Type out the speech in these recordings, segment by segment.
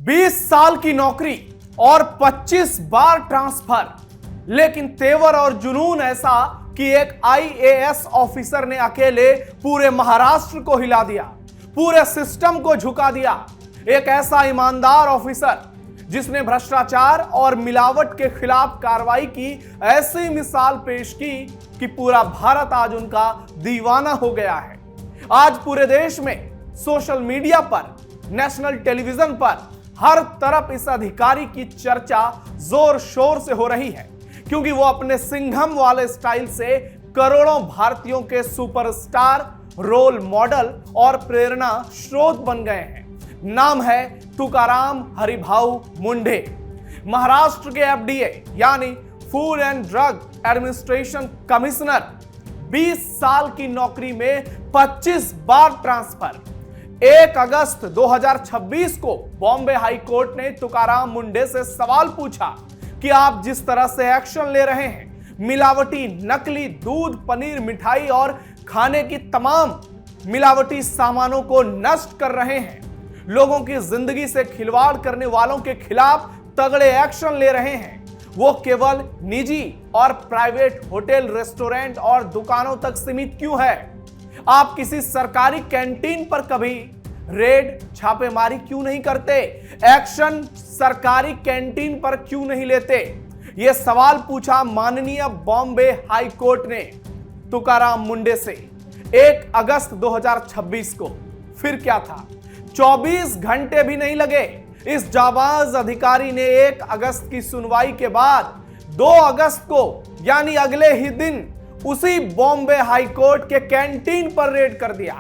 20 साल की नौकरी और 25 बार ट्रांसफर, लेकिन तेवर और जुनून ऐसा कि एक आईएएस ऑफिसर ने अकेले पूरे महाराष्ट्र को हिला दिया, पूरे सिस्टम को झुका दिया। एक ऐसा ईमानदार ऑफिसर जिसने भ्रष्टाचार और मिलावट के खिलाफ कार्रवाई की ऐसी मिसाल पेश की कि पूरा भारत आज उनका दीवाना हो गया है। आज पूरे देश में सोशल मीडिया पर, नेशनल टेलीविजन पर हर तरफ इस अधिकारी की चर्चा जोर शोर से हो रही है, क्योंकि वो अपने सिंघम वाले स्टाइल से करोड़ों भारतीयों के सुपरस्टार, रोल मॉडल और प्रेरणा स्रोत बन गए हैं। नाम है तुकाराम हरिभाऊ मुंढे। महाराष्ट्र के एफडीए यानी food and drug administration commissioner. 20 साल की नौकरी में 25 बार ट्रांसफर। 1 अगस्त 2026 को बॉम्बे हाई कोर्ट ने तुकाराम मुंढे से सवाल पूछा कि आप जिस तरह से एक्शन ले रहे हैं, मिलावटी नकली दूध, पनीर, मिठाई और खाने की तमाम मिलावटी सामानों को नष्ट कर रहे हैं, लोगों की जिंदगी से खिलवाड़ करने वालों के खिलाफ तगड़े एक्शन ले रहे हैं, वो केवल निजी और प्राइवेट होटल, रेस्टोरेंट और दुकानों तक सीमित क्यों है? आप किसी सरकारी कैंटीन पर कभी रेड, छापेमारी क्यों नहीं करते? एक्शन सरकारी कैंटीन पर क्यों नहीं लेते? यह सवाल पूछा माननीय बॉम्बे हाई कोर्ट ने तुकाराम मुंढे से 1 अगस्त 2026 को। फिर क्या था? 24 घंटे भी नहीं लगे। इस जाबाज अधिकारी ने 1 अगस्त की सुनवाई के बाद 2 अगस्त को यानी अगले ही दिन उसी बॉम्बे हाई कोर्ट के कैंटीन पर रेड कर दिया।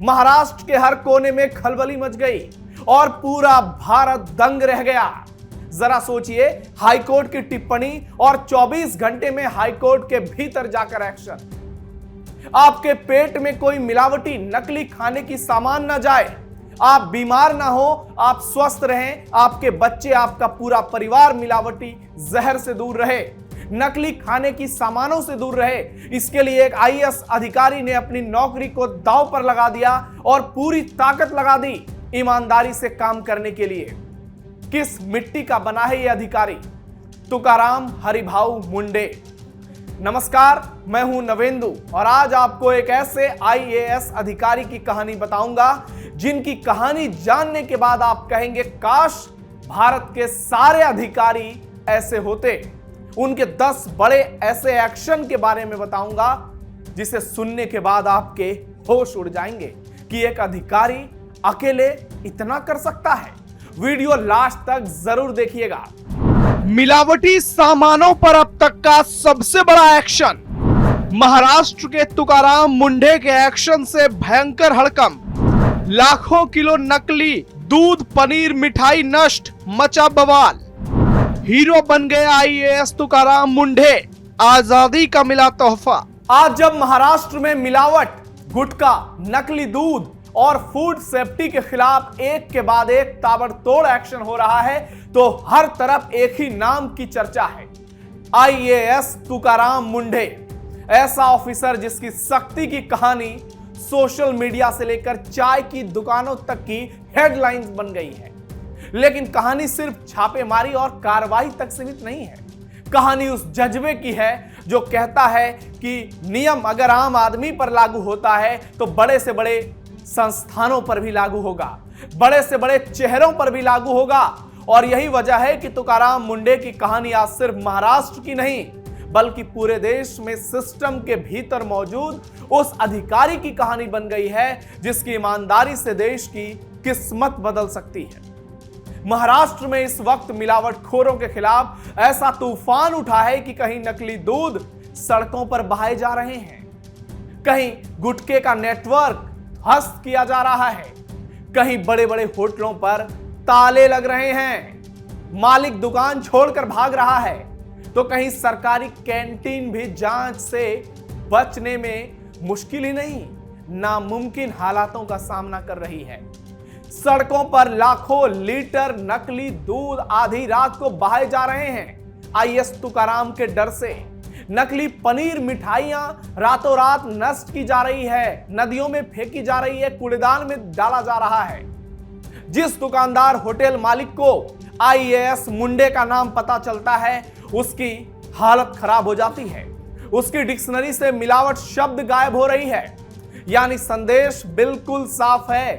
महाराष्ट्र के हर कोने में खलबली मच गई और पूरा भारत दंग रह गया। जरा सोचिए, हाई कोर्ट की टिप्पणी और 24 घंटे में हाई कोर्ट के भीतर जाकर एक्शन। आपके पेट में कोई मिलावटी नकली खाने की सामान ना जाए, आप बीमार ना हो, आप स्वस्थ रहें, आपके बच्चे, आपका पूरा परिवार मिलावटी जहर से दूर रहे, नकली खाने की सामानों से दूर रहे। इसके लिए एक आईएएस अधिकारी ने अपनी नौकरी को दांव पर लगा दिया और पूरी ताकत लगा दी ईमानदारी से काम करने के लिए। किस मिट्टी का बना है यह अधिकारी? तुकाराम हरिभाऊ मुंढे। नमस्कार, मैं हूं नवेंदु और आज आपको एक ऐसे आईएएस अधिकारी की कहानी बताऊंगा जिनकी कहानी जानने के बाद आप कहेंगे, काश भारत के सारे अधिकारी ऐसे होते। उनके 10 बड़े ऐसे एक्शन के बारे में बताऊंगा जिसे सुनने के बाद आपके होश उड़ जाएंगे कि एक अधिकारी अकेले इतना कर सकता है। वीडियो लास्ट तक जरूर देखिएगा। मिलावटी सामानों पर अब तक का सबसे बड़ा एक्शन। महाराष्ट्र के तुकाराम मुंढे के एक्शन से भयंकर हड़कंप। लाखों किलो नकली दूध, पनीर, मिठाई नष्ट, मचा बवाल। हीरो बन गए आईएएस तुकाराम मुंढे, आजादी का मिला तोहफा। आज जब महाराष्ट्र में मिलावट, गुटखा, नकली दूध और फूड सेफ्टी के खिलाफ एक के बाद एक ताबड़तोड़ एक्शन हो रहा है, तो हर तरफ एक ही नाम की चर्चा है, आईएएस तुकाराम मुंढे। ऐसा ऑफिसर जिसकी सख्ती की कहानी सोशल मीडिया से लेकर चाय की दुकानों तक की हेडलाइंस बन गई है। लेकिन कहानी सिर्फ छापेमारी और कार्रवाई तक सीमित नहीं है। कहानी उस जज्बे की है जो कहता है कि नियम अगर आम आदमी पर लागू होता है तो बड़े से बड़े संस्थानों पर भी लागू होगा, बड़े से बड़े चेहरों पर भी लागू होगा। और यही वजह है कि तुकाराम मुंढे की कहानी आज सिर्फ महाराष्ट्र की नहीं, बल्कि पूरे देश में सिस्टम के भीतर मौजूद उस अधिकारी की कहानी बन गई है जिसकी ईमानदारी से देश की किस्मत बदल सकती है। महाराष्ट्र में इस वक्त मिलावटखोरों के खिलाफ ऐसा तूफान उठा है कि कहीं नकली दूध सड़कों पर बहाए जा रहे हैं, कहीं गुटखे का नेटवर्क ध्वस्त किया जा रहा है, कहीं बड़े बड़े होटलों पर ताले लग रहे हैं, मालिक दुकान छोड़कर भाग रहा है, तो कहीं सरकारी कैंटीन भी जांच से बचने में मुश्किल ही नहीं, नामुमकिन हालातों का सामना कर रही है। सड़कों पर लाखों लीटर नकली दूध आधी रात को बहाए जा रहे हैं आईएएस तुकाराम के डर से। नकली पनीर, मिठाइयां रातों रात नष्ट की जा रही है, नदियों में फेंकी जा रही है, कूड़ेदान में डाला जा रहा है। जिस दुकानदार होटल मालिक को आईएएस मुंडे का नाम पता चलता है उसकी हालत खराब हो जाती है, उसकी डिक्शनरी से मिलावट शब्द गायब हो रही है। यानी संदेश बिल्कुल साफ है,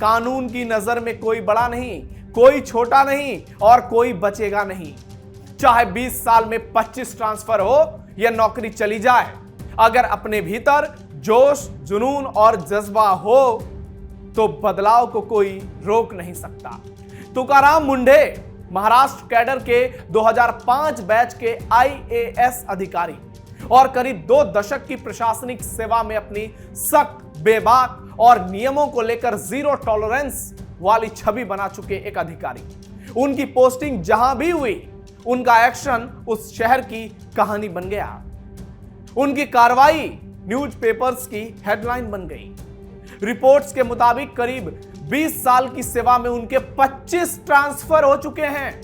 कानून की नजर में कोई बड़ा नहीं, कोई छोटा नहीं और कोई बचेगा नहीं। चाहे 20 साल में 25 ट्रांसफर हो या नौकरी चली जाए, अगर अपने भीतर जोश, जुनून और जज्बा हो तो बदलाव को कोई रोक नहीं सकता। तुकाराम मुंडे महाराष्ट्र कैडर के 2005 बैच के आईएएस अधिकारी और करीब 2 दशक की प्रशासनिक सेवा में अपनी सख्त, बेबाक और नियमों को लेकर जीरो टॉलरेंस वाली छवि बना चुके एक अधिकारी। उनकी पोस्टिंग जहां भी हुई, उनका एक्शन उस शहर की कहानी बन गया। उनकी कार्रवाई न्यूज़पेपर्स की हेडलाइन बन गई। रिपोर्ट्स के मुताबिक करीब 20 साल की सेवा में उनके 25 ट्रांसफर हो चुके हैं,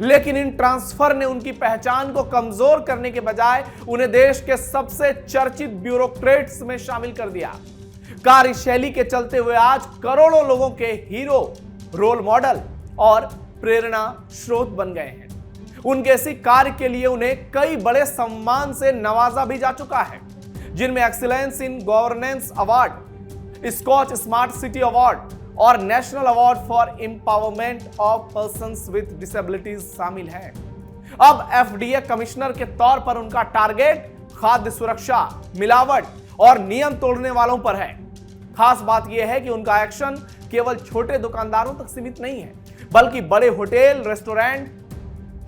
लेकिन इन ट्रांसफर ने उनकी पहचान को कमजोर करने के बजाय उन्हें देश के सबसे चर्चित ब्यूरोक्रेट्स में शामिल कर दिया। कार्यशैली के चलते हुए आज करोड़ों लोगों के हीरो, रोल मॉडल और प्रेरणा स्रोत बन गए हैं। उनके इसी कार्य के लिए उन्हें कई बड़े सम्मान से नवाजा भी जा चुका है, जिनमें excellence in governance award, Skoch smart city award और national award for empowerment of persons with disabilities शामिल है। अब एफडीए कमिश्नर के तौर पर उनका टारगेट खाद्य सुरक्षा, मिलावट और नियम तोड़ने वालों पर है। खास बात यह है कि उनका एक्शन केवल छोटे दुकानदारों तक सीमित नहीं है, बल्कि बड़े होटल, रेस्टोरेंट,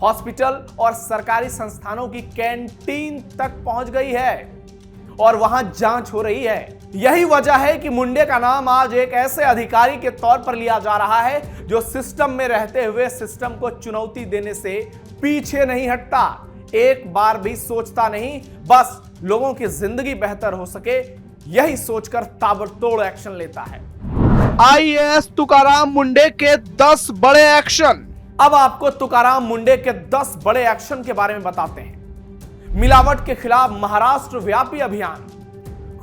हॉस्पिटल और सरकारी संस्थानों की कैंटीन तक पहुंच गई है और वहां जांच हो रही है। यही वजह है कि मुंडे का नाम आज एक ऐसे अधिकारी के तौर पर लिया जा रहा है जो सिस्टम में रहते हुए सिस्टम को चुनौती देने से पीछे नहीं हटता, एक बार भी सोचता नहीं, बस लोगों की जिंदगी बेहतर हो सके यही सोचकर ताबड़तोड़ एक्शन लेता है। आईएएस तुकाराम मुंडे के 10 बड़े एक्शन। अब आपको तुकाराम मुंडे के 10 बड़े एक्शन के बारे में बताते हैं। मिलावट के खिलाफ महाराष्ट्र व्यापी अभियान।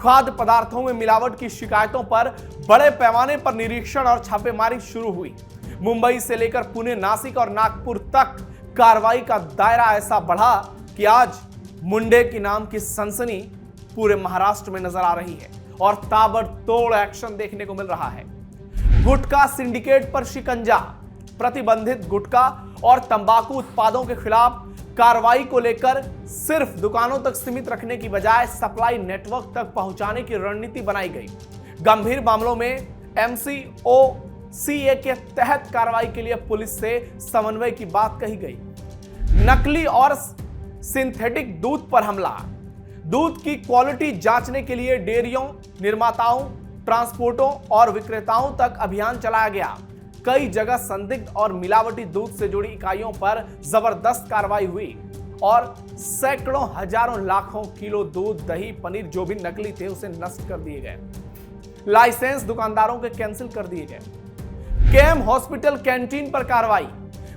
खाद्य पदार्थों में मिलावट की शिकायतों पर बड़े पैमाने पर निरीक्षण और छापेमारी शुरू हुई। मुंबई से लेकर पुणे, नासिक और नागपुर तक कार्रवाई का दायरा ऐसा बढ़ा कि आज मुंडे के नाम की सनसनी पूरे महाराष्ट्र में नजर आ रही है और ताबड़तोड़ एक्शन देखने को मिल रहा है। गुटखा सिंडिकेट पर शिकंजा। प्रतिबंधित गुटखा और तंबाकू उत्पादों के खिलाफ कार्रवाई को लेकर सिर्फ दुकानों तक सीमित रखने की बजाय सप्लाई नेटवर्क तक पहुंचाने की रणनीति बनाई गई। गंभीर मामलों में एमसीओसीए के तहत कार्रवाई के लिए पुलिस से समन्वय की बात कही गई। नकली और सिंथेटिक दूध पर हमला। दूध की क्वालिटी जांचने के लिए डेयरियों, निर्माताओं, ट्रांसपोर्टरों और विक्रेताओं तक अभियान चलाया गया। कई जगह संदिग्ध और मिलावटी दूध से जुड़ी इकाइयों पर जबरदस्त कार्रवाई हुई और सैकड़ों, हजारों, लाखों किलो दूध, दही, पनीर जो भी नकली थे उसे नष्ट कर दिए गए। लाइसेंस दुकानदारों के कैंसिल कर दिए गए। केम हॉस्पिटल कैंटीन पर कार्रवाई।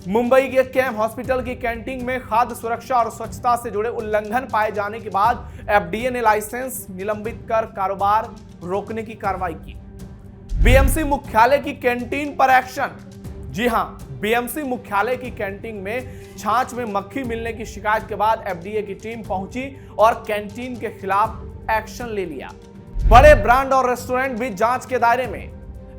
मुंबई के केम हॉस्पिटल की कैंटीन में खाद्य सुरक्षा और स्वच्छता से जुड़े उल्लंघन पाए जाने के बाद एफडीए ने लाइसेंस निलंबित कर कारोबार रोकने की कार्रवाई की। बीएमसी मुख्यालय की कैंटीन पर एक्शन। जी हां, बीएमसी मुख्यालय की कैंटीन में छाछ में मक्खी मिलने की शिकायत के बाद एफडीए की टीम पहुंची और कैंटीन के खिलाफ एक्शन ले लिया। बड़े ब्रांड और रेस्टोरेंट भी जांच के दायरे में।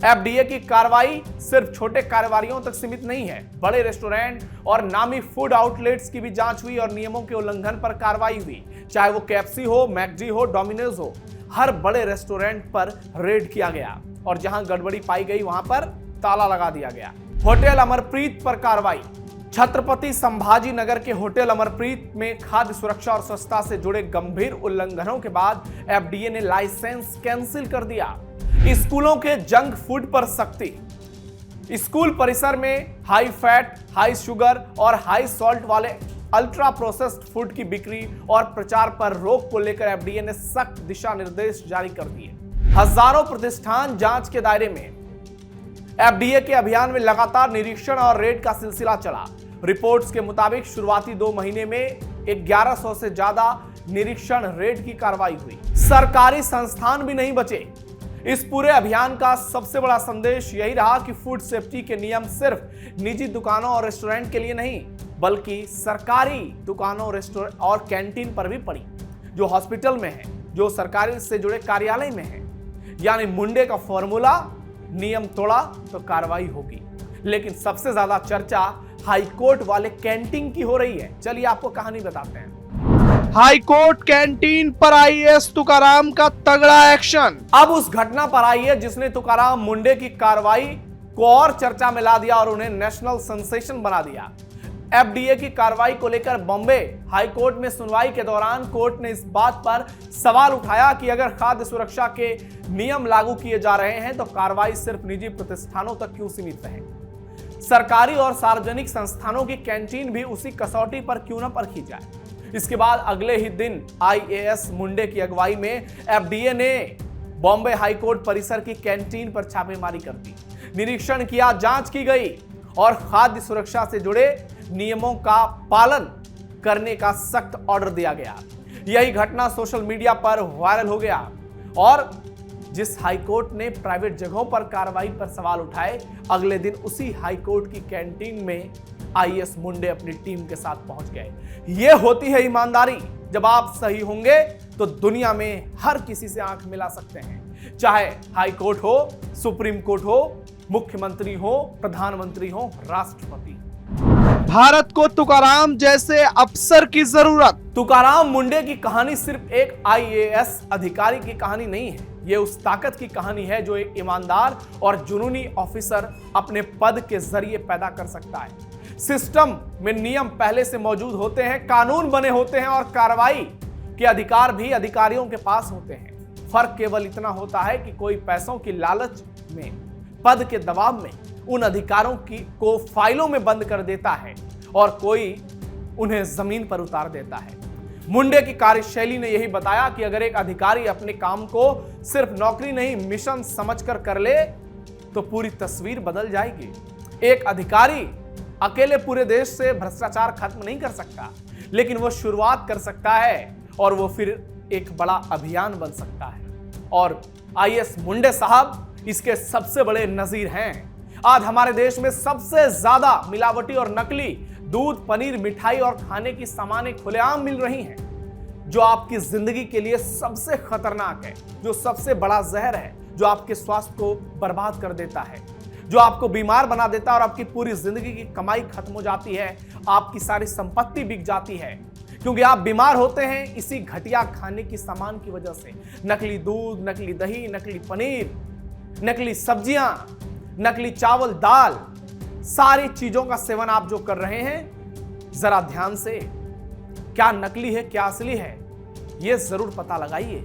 एफडीए की कार्रवाई सिर्फ छोटे कारोबारियों तक सीमित नहीं है, बड़े रेस्टोरेंट और नामी फूड आउटलेट्स की भी जांच हुई और नियमों के उल्लंघन पर कार्रवाई हुई। चाहे वो केएफसी हो, मैकडी हो, डोमिनोज हो, हर बड़े रेस्टोरेंट पर रेड किया गया और जहां गड़बड़ी पाई गई वहां पर ताला लगा दिया गया। होटल अमरप्रीत पर कार्रवाई। छत्रपति संभाजी नगर के होटल अमरप्रीत में खाद्य सुरक्षा और स्वच्छता से जुड़े गंभीर उल्लंघनों के बाद एफडीए ने लाइसेंस कैंसिल कर दिया। स्कूलों के जंक फूड पर सख्ती। स्कूल परिसर में हाई फैट, हाई शुगर और हाई सॉल्ट वाले अल्ट्रा प्रोसेस्ड फूड की बिक्री और प्रचार पर रोक को लेकर एफडीए ने सख्त दिशा निर्देश जारी कर दिए। हजारों प्रतिष्ठान जांच के दायरे में। एफडीए के अभियान में लगातार निरीक्षण और रेड का सिलसिला चला। रिपोर्ट्स के मुताबिक शुरुआती 2 महीने में 1100 से ज्यादा निरीक्षण, रेड की कार्रवाई हुई। सरकारी संस्थान भी नहीं बचे। इस पूरे अभियान का सबसे बड़ा संदेश यही रहा कि फूड सेफ्टी के नियम सिर्फ निजी दुकानों और रेस्टोरेंट के लिए नहीं, बल्कि सरकारी दुकानों, रेस्टोरेंट और कैंटीन पर भी पड़ी, जो हॉस्पिटल में है, जो सरकारी से जुड़े कार्यालय में है। यानी मुंडे का फॉर्मूला, नियम तोड़ा तो कार्रवाई होगी। लेकिन सबसे ज्यादा चर्चा हाईकोर्ट वाले कैंटीन की हो रही है। चलिए आपको कहानी बताते हैं। हाईकोर्ट कैंटीन पर आईएएस तुकाराम का तगड़ा एक्शन। अब उस घटना पर आइए जिसने तुकाराम मुंडे की कार्रवाई को और चर्चा में ला दिया और उन्हें नेशनल सेंसेशन बना दिया। एफडीए की कार्रवाई को लेकर बॉम्बे हाईकोर्ट में सुनवाई के दौरान कोर्ट ने इस बात पर सवाल उठाया कि अगर खाद्य सुरक्षा के नियम लागू किए जा रहे हैं तो कार्रवाई सिर्फ निजी प्रतिष्ठानों तक क्यों सीमित रहे? सरकारी और सार्वजनिक संस्थानों की कैंटीन भी उसी कसौटी पर क्यों न परखी जाए? इसके बाद अगले ही दिन आईएएस मुंडे की अगुवाई में एफडीए ने बॉम्बे हाईकोर्ट परिसर की कैंटीन पर छापेमारी कर दी। निरीक्षण किया, जांच की गई और खाद्य सुरक्षा से जुड़े नियमों का पालन करने का सख्त ऑर्डर दिया गया। यही घटना सोशल मीडिया पर वायरल हो गया और जिस हाईकोर्ट ने प्राइवेट जगहों पर कार्रवाई पर सवाल उठाए, अगले दिन उसी हाईकोर्ट की कैंटीन में आईएएस मुंडे अपनी टीम के साथ पहुंच गए। यह होती है ईमानदारी। जब आप सही होंगे तो दुनिया में हर किसी से आंख मिला सकते हैं, चाहे हाई कोर्ट हो, सुप्रीम कोर्ट हो, मुख्यमंत्री हो, प्रधानमंत्री हो, राष्ट्रपति। भारत को तुकाराम जैसे अफसर की जरूरत। तुकाराम मुंडे की कहानी सिर्फ एक आईएएस अधिकारी की कहानी नहीं है, यह उस ताकत की कहानी है जो एक ईमानदार और जुनूनी ऑफिसर अपने पद के जरिए पैदा कर सकता है। सिस्टम में नियम पहले से मौजूद होते हैं, कानून बने होते हैं और कार्रवाई के अधिकार भी अधिकारियों के पास होते हैं। फर्क केवल इतना होता है कि कोई पैसों की लालच में, पद के दबाव में उन अधिकारों को फाइलों में बंद कर देता है और कोई उन्हें जमीन पर उतार देता है। मुंडे की कार्यशैली ने यही बताया कि अगर एक अधिकारी अपने काम को सिर्फ नौकरी नहीं, मिशन समझकर कर ले तो पूरी तस्वीर बदल जाएगी। एक अधिकारी अकेले पूरे देश से भ्रष्टाचार खत्म नहीं कर सकता, लेकिन वो शुरुआत कर सकता है और वो फिर एक बड़ा अभियान बन सकता है। और आईएएस मुंडे साहब इसके सबसे बड़े नजीर हैं। आज हमारे देश में सबसे ज्यादा मिलावटी और नकली दूध, पनीर, मिठाई और खाने की सामानें खुलेआम मिल रही हैं, जो आपकी जिंदगी के लिए सबसे खतरनाक है, जो सबसे बड़ा जहर है, जो आपके स्वास्थ्य को बर्बाद कर देता है, जो आपको बीमार बना देता है और आपकी पूरी जिंदगी की कमाई खत्म हो जाती है, आपकी सारी संपत्ति बिक जाती है, क्योंकि आप बीमार होते हैं इसी घटिया खाने की सामान की वजह से। नकली दूध, नकली दही, नकली पनीर, नकली सब्जियां, नकली चावल, दाल, सारी चीजों का सेवन आप जो कर रहे हैं, जरा ध्यान से क्या नकली है, क्या असली है, यह जरूर पता लगाइए।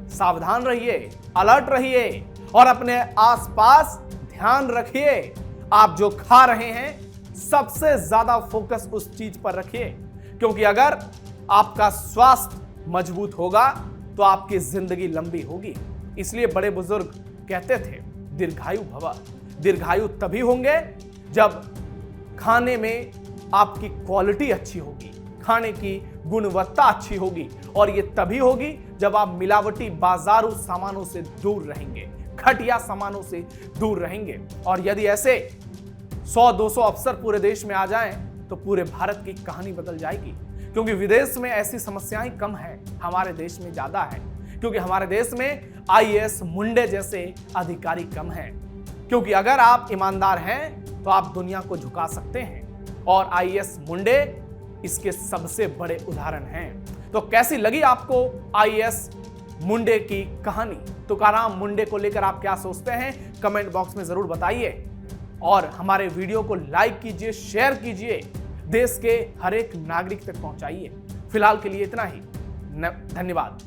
सावधान रहिए, अलर्ट रहिए और अपने आसपास ध्यान रखिए। आप जो खा रहे हैं सबसे ज्यादा फोकस उस चीज पर रखिए, क्योंकि अगर आपका स्वास्थ्य मजबूत होगा तो आपकी जिंदगी लंबी होगी। इसलिए बड़े बुजुर्ग कहते थे, दीर्घायु भव। दीर्घायु तभी होंगे जब खाने में आपकी क्वालिटी अच्छी होगी, खाने की गुणवत्ता अच्छी होगी, और ये तभी होगी जब आप मिलावटी बाजारू सामानों से दूर रहेंगे, घटिया सामानों से दूर रहेंगे। और यदि ऐसे 100-200 अफसर पूरे देश में आ जाएं तो पूरे भारत की कहानी बदल जाएगी, क्योंकि विदेश में ऐसी समस्याएं कम है, हमारे देश में ज्यादा है, क्योंकि हमारे देश में आईएएस मुंडे जैसे अधिकारी कम हैं। क्योंकि अगर आप ईमानदार हैं तो आप दुनिया को झुका सकते हैं, और आईएएस मुंडे इसके सबसे बड़े उदाहरण हैं। तो कैसी लगी आपको आईएएस मुंडे की कहानी? तुकाराम मुंडे को लेकर आप क्या सोचते हैं, कमेंट बॉक्स में जरूर बताइए और हमारे वीडियो को लाइक कीजिए, शेयर कीजिए, देश के हर एक नागरिक तक पहुंचाइए। फिलहाल के लिए इतना ही, धन्यवाद।